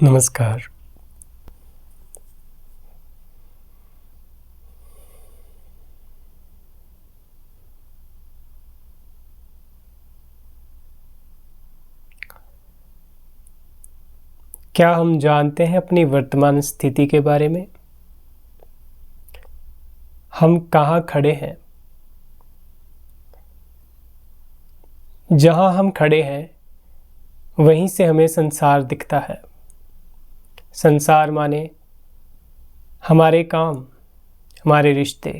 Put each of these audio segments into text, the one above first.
नमस्कार। क्या हम जानते हैं अपनी वर्तमान स्थिति के बारे में? हम कहाँ खड़े हैं? जहाँ हम खड़े हैं, वहीं से हमें संसार दिखता है। संसार माने हमारे काम, हमारे रिश्ते,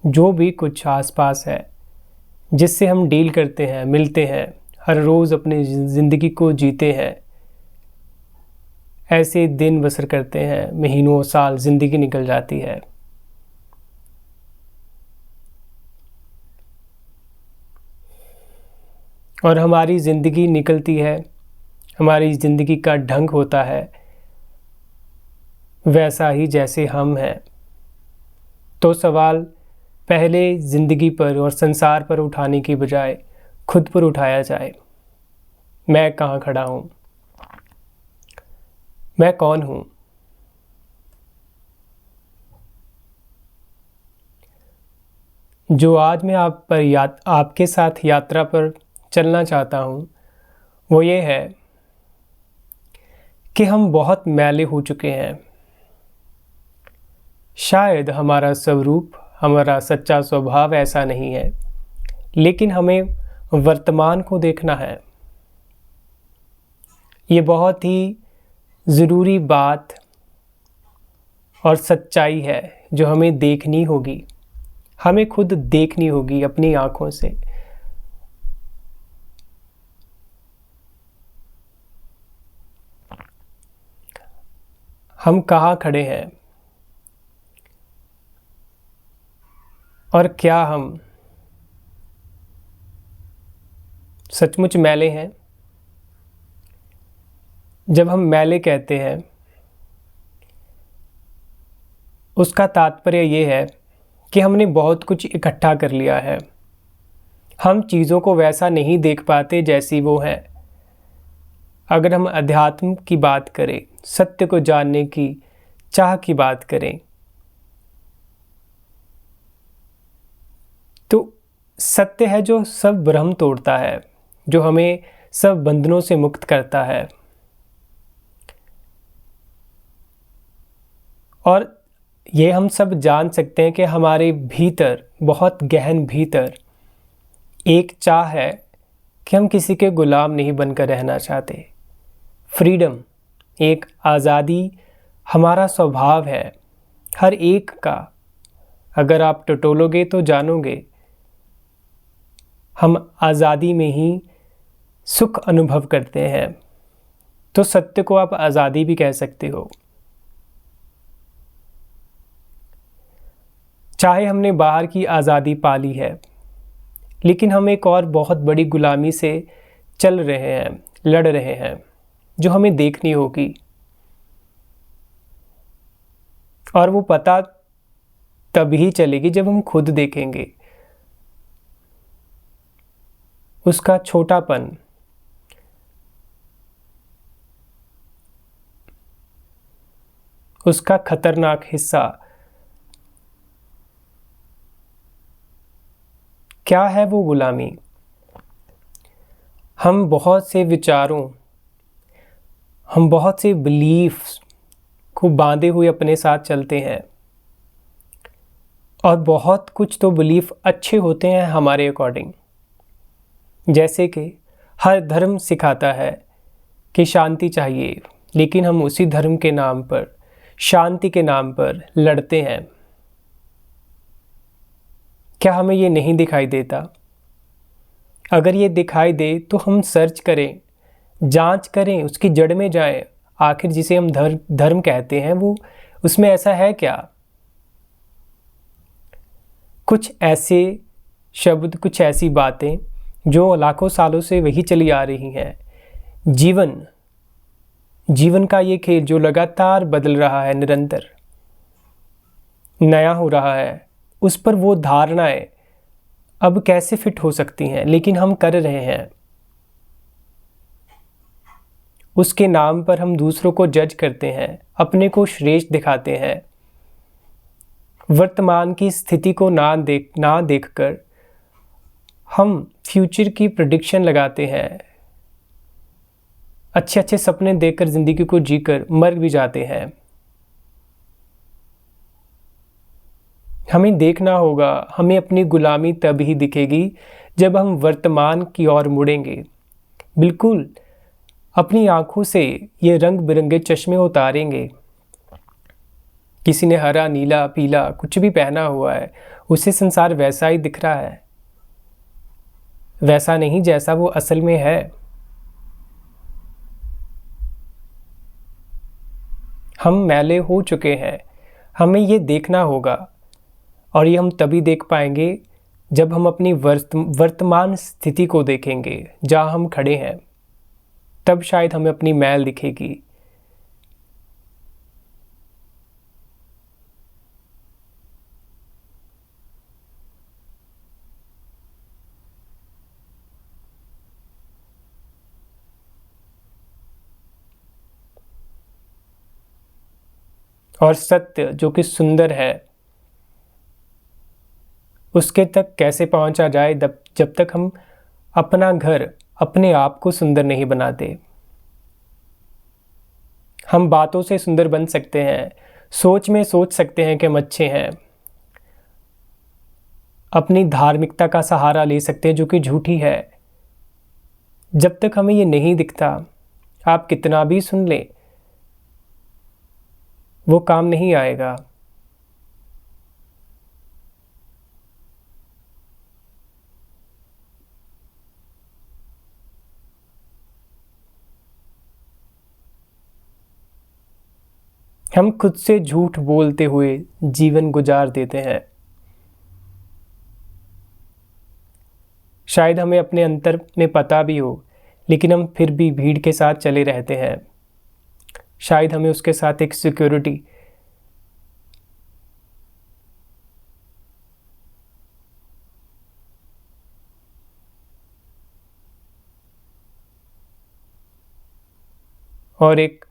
जो भी कुछ आसपास है, जिससे हम डील करते हैं, मिलते हैं, हर रोज़ अपनी ज़िंदगी को जीते हैं। ऐसे दिन बसर करते हैं, महीनों साल ज़िंदगी निकल जाती है। और हमारी ज़िंदगी निकलती है, हमारी ज़िंदगी का ढंग होता है वैसा ही जैसे हम हैं। तो सवाल पहले ज़िंदगी पर और संसार पर उठाने की बजाय खुद पर उठाया जाए। मैं कहाँ खड़ा हूँ? मैं कौन हूँ? जो आज मैं आपके साथ यात्रा पर चलना चाहता हूँ वो ये है कि हम बहुत मैले हो चुके हैं। शायद हमारा स्वरूप, हमारा सच्चा स्वभाव ऐसा नहीं है, लेकिन हमें वर्तमान को देखना है। ये बहुत ही ज़रूरी बात और सच्चाई है जो हमें देखनी होगी। हमें खुद देखनी होगी अपनी आँखों से। हम कहाँ खड़े हैं और क्या हम सचमुच मैले हैं? जब हम मैले कहते हैं, उसका तात्पर्य ये है कि हमने बहुत कुछ इकट्ठा कर लिया है। हम चीज़ों को वैसा नहीं देख पाते जैसी वो हैं। अगर हम अध्यात्म की बात करें, सत्य को जानने की चाह की बात करें, तो सत्य है जो सब भ्रम तोड़ता है, जो हमें सब बंधनों से मुक्त करता है। और ये हम सब जान सकते हैं कि हमारे भीतर, बहुत गहन भीतर एक चाह है कि हम किसी के गुलाम नहीं बनकर रहना चाहते। फ्रीडम, एक आज़ादी हमारा स्वभाव है, हर एक का। अगर आप टटोलोगे तो जानोगे, हम आज़ादी में ही सुख अनुभव करते हैं। तो सत्य को आप आज़ादी भी कह सकते हो। चाहे हमने बाहर की आज़ादी पाली है, लेकिन हम एक और बहुत बड़ी गुलामी से चल रहे हैं, लड़ रहे हैं, जो हमें देखनी होगी। और वो पता तभी चलेगी जब हम खुद देखेंगे उसका छोटापन, उसका खतरनाक हिस्सा क्या है। वो गुलामी, हम बहुत से विचारों, हम बहुत से बिलीफ्स को बांधे हुए अपने साथ चलते हैं। और बहुत कुछ तो बिलीफ अच्छे होते हैं हमारे अकॉर्डिंग, जैसे कि हर धर्म सिखाता है कि शांति चाहिए, लेकिन हम उसी धर्म के नाम पर, शांति के नाम पर लड़ते हैं। क्या हमें ये नहीं दिखाई देता? अगर ये दिखाई दे तो हम सर्च करें, जांच करें, उसकी जड़ में जाएं। आखिर जिसे हम धर्म कहते हैं वो, उसमें ऐसा है क्या? कुछ ऐसे शब्द, कुछ ऐसी बातें जो लाखों सालों से वही चली आ रही हैं। जीवन का ये खेल जो लगातार बदल रहा है, निरंतर नया हो रहा है, उस पर वो धारणाएं अब कैसे फिट हो सकती हैं, लेकिन हम कर रहे हैं। उसके नाम पर हम दूसरों को जज करते हैं, अपने को श्रेष्ठ दिखाते हैं। वर्तमान की स्थिति को ना देखकर हम फ्यूचर की प्रेडिक्शन लगाते हैं। अच्छे अच्छे सपने देखकर जिंदगी को जीकर मर भी जाते हैं। हमें देखना होगा, हमें अपनी गुलामी तब ही दिखेगी जब हम वर्तमान की ओर मुड़ेंगे। बिल्कुल अपनी आंखों से ये रंग बिरंगे चश्मे उतारेंगे। किसी ने हरा, नीला, पीला कुछ भी पहना हुआ है, उसे संसार वैसा ही दिख रहा है, वैसा नहीं जैसा वो असल में है। हम मैले हो चुके हैं, हमें ये देखना होगा, और ये हम तभी देख पाएंगे जब हम अपनी वर्तमान स्थिति को देखेंगे, जहाँ हम खड़े हैं। तब शायद हमें अपनी मैल दिखेगी। और सत्य जो कि सुंदर है, उसके तक कैसे पहुंचा जाए जब तक हम अपना घर अपने आप को सुंदर नहीं बनाते। हम बातों से सुंदर बन सकते हैं, सोच में सोच सकते हैं कि हम अच्छे हैं, अपनी धार्मिकता का सहारा ले सकते हैं जो कि झूठी है। जब तक हमें ये नहीं दिखता, आप कितना भी सुन लें, वो काम नहीं आएगा। हम खुद से झूठ बोलते हुए जीवन गुजार देते हैं। शायद हमें अपने अंतर में पता भी हो, लेकिन हम फिर भी भीड़ के साथ चले रहते हैं। शायद हमें उसके साथ एक सिक्योरिटी और एक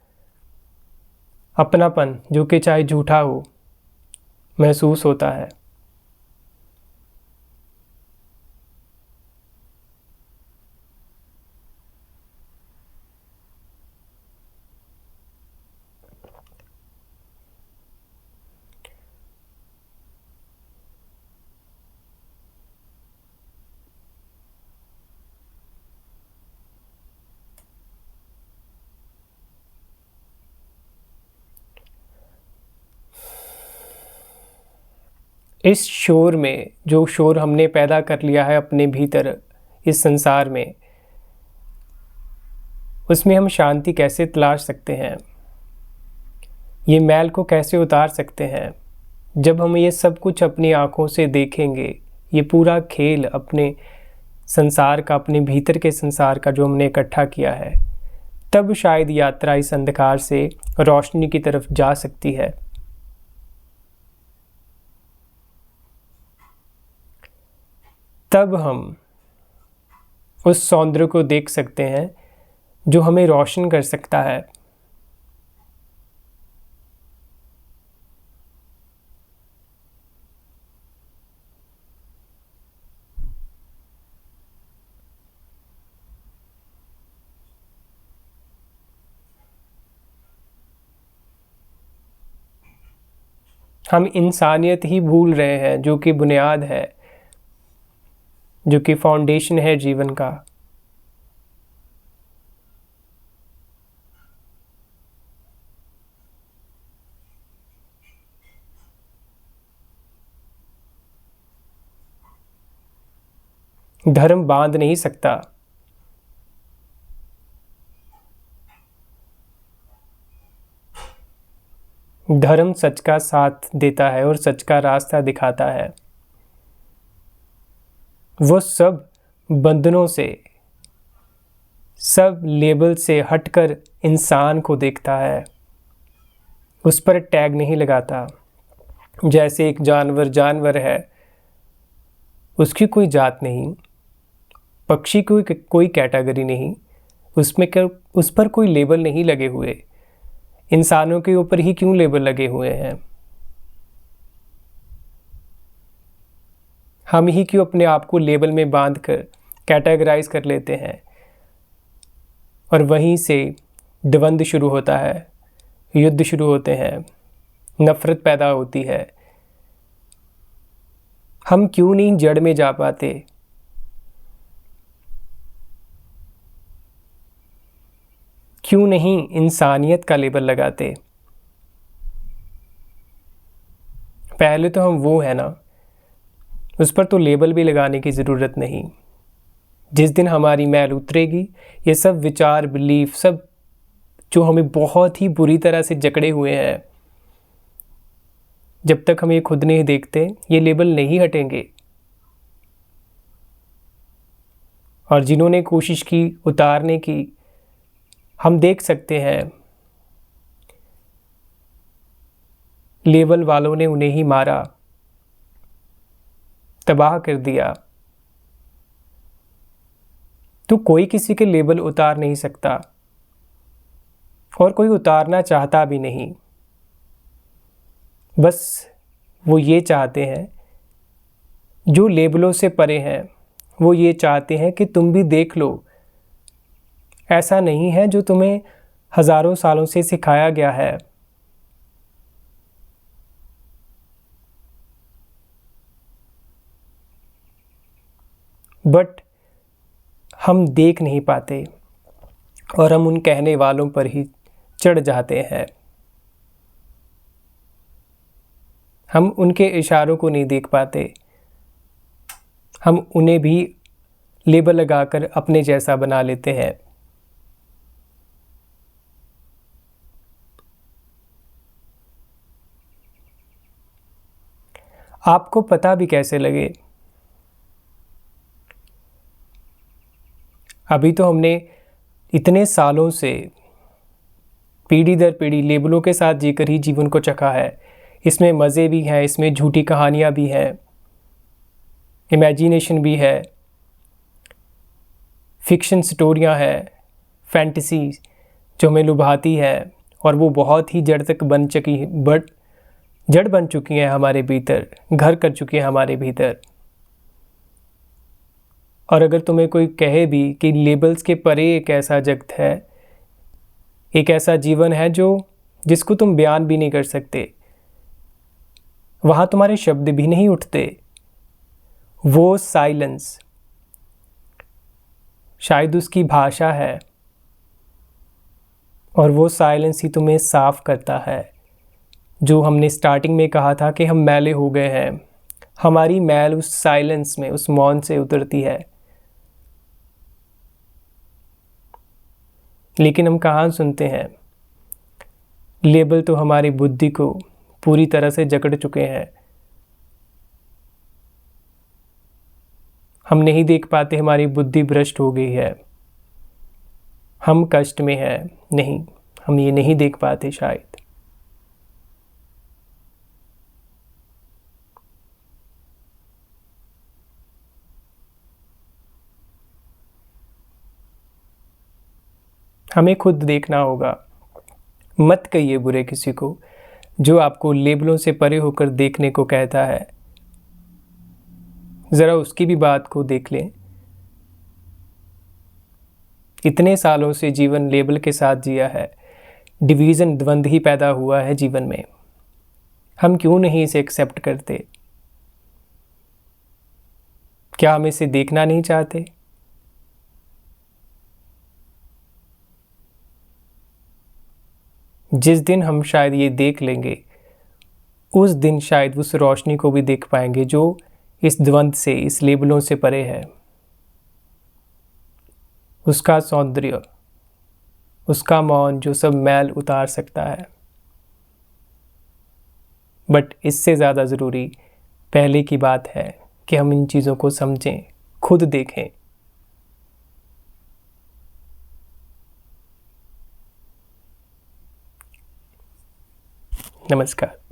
अपनापन जो कि चाहे झूठा हो महसूस होता है। इस शोर में, जो शोर हमने पैदा कर लिया है अपने भीतर इस संसार में, उसमें हम शांति कैसे तलाश सकते हैं, ये मैल को कैसे उतार सकते हैं। जब हम ये सब कुछ अपनी आंखों से देखेंगे, ये पूरा खेल अपने संसार का, अपने भीतर के संसार का जो हमने इकट्ठा किया है, तब शायद यात्रा इस अंधकार से रोशनी की तरफ जा सकती है। तब हम उस सौंदर्य को देख सकते हैं जो हमें रोशन कर सकता है। हम इंसानियत ही भूल रहे हैं, जो कि बुनियाद है, जो कि फाउंडेशन है जीवन का। धर्म बांध नहीं सकता। धर्म सच का साथ देता है और सच का रास्ता दिखाता है। वो सब बंधनों से, सब लेबल से हटकर इंसान को देखता है, उस पर टैग नहीं लगाता। जैसे एक जानवर जानवर है, उसकी कोई जात नहीं, पक्षी की कोई कैटेगरी नहीं, उस पर कोई लेबल नहीं लगे हुए। इंसानों के ऊपर ही क्यों लेबल लगे हुए हैं? हम ही क्यों अपने आप को लेबल में बांध कर कैटेगराइज कर लेते हैं? और वहीं से द्वंद्व शुरू होता है, युद्ध शुरू होते हैं, नफरत पैदा होती है। हम क्यों नहीं जड़ में जा पाते? क्यों नहीं इंसानियत का लेबल लगाते? पहले तो हम वो है ना, उस पर तो लेबल भी लगाने की ज़रूरत नहीं। जिस दिन हमारी मैल उतरेगी, ये सब विचार, बिलीफ, सब जो हमें बहुत ही बुरी तरह से जकड़े हुए हैं, जब तक हम ये खुद नहीं देखते, ये लेबल नहीं हटेंगे। और जिन्होंने कोशिश की उतारने की, हम देख सकते हैं लेबल वालों ने उन्हें ही मारा, तबाह कर दिया। तो कोई किसी के लेबल उतार नहीं सकता और कोई उतारना चाहता भी नहीं। बस वो ये चाहते हैं, जो लेबलों से परे हैं, वो ये चाहते हैं कि तुम भी देख लो, ऐसा नहीं है जो तुम्हें हजारों सालों से सिखाया गया है। बट हम देख नहीं पाते और हम उन कहने वालों पर ही चढ़ जाते हैं। हम उनके इशारों को नहीं देख पाते, हम उन्हें भी लेबल लगाकर अपने जैसा बना लेते हैं। आपको पता भी कैसे लगे? अभी तो हमने इतने सालों से पीढ़ी दर पीढ़ी लेबलों के साथ जीकर ही जीवन को चखा है। इसमें मज़े भी हैं, इसमें झूठी कहानियाँ भी हैं, इमेजिनेशन भी है, फिक्शन स्टोरियाँ हैं, फैंटेसी जो हमें लुभाती है, और वो बहुत ही जड़ बन चुकी हैं हमारे भीतर, घर कर चुकी हैं हमारे भीतर। और अगर तुम्हें कोई कहे भी कि लेबल्स के परे एक ऐसा जगत है, एक ऐसा जीवन है जिसको तुम बयान भी नहीं कर सकते, वहाँ तुम्हारे शब्द भी नहीं उठते, वो साइलेंस शायद उसकी भाषा है, और वो साइलेंस ही तुम्हें साफ करता है। जो हमने स्टार्टिंग में कहा था कि हम मैले हो गए हैं, हमारी मैल उस साइलेंस में, उस मौन से उतरती है। लेकिन हम कहाँ सुनते हैं? लेबल तो हमारी बुद्धि को पूरी तरह से जकड़ चुके हैं। हम नहीं देख पाते, हमारी बुद्धि भ्रष्ट हो गई है, हम कष्ट में हैं। नहीं, हम ये नहीं देख पाते शायद। हमें खुद देखना होगा। मत कहिए बुरे किसी को जो आपको लेबलों से परे होकर देखने को कहता है। ज़रा उसकी भी बात को देख लें। इतने सालों से जीवन लेबल के साथ जिया है, डिवीज़न, द्वंद्व ही पैदा हुआ है जीवन में। हम क्यों नहीं इसे एक्सेप्ट करते? क्या हम इसे देखना नहीं चाहते? जिस दिन हम शायद ये देख लेंगे, उस दिन शायद उस रोशनी को भी देख पाएंगे जो इस द्वंद्व से, इस लेबलों से परे है। उसका सौंदर्य, उसका मौन जो सब मैल उतार सकता है। बट इससे ज़्यादा ज़रूरी पहले की बात है कि हम इन चीज़ों को समझें, खुद देखें। नमस्कार।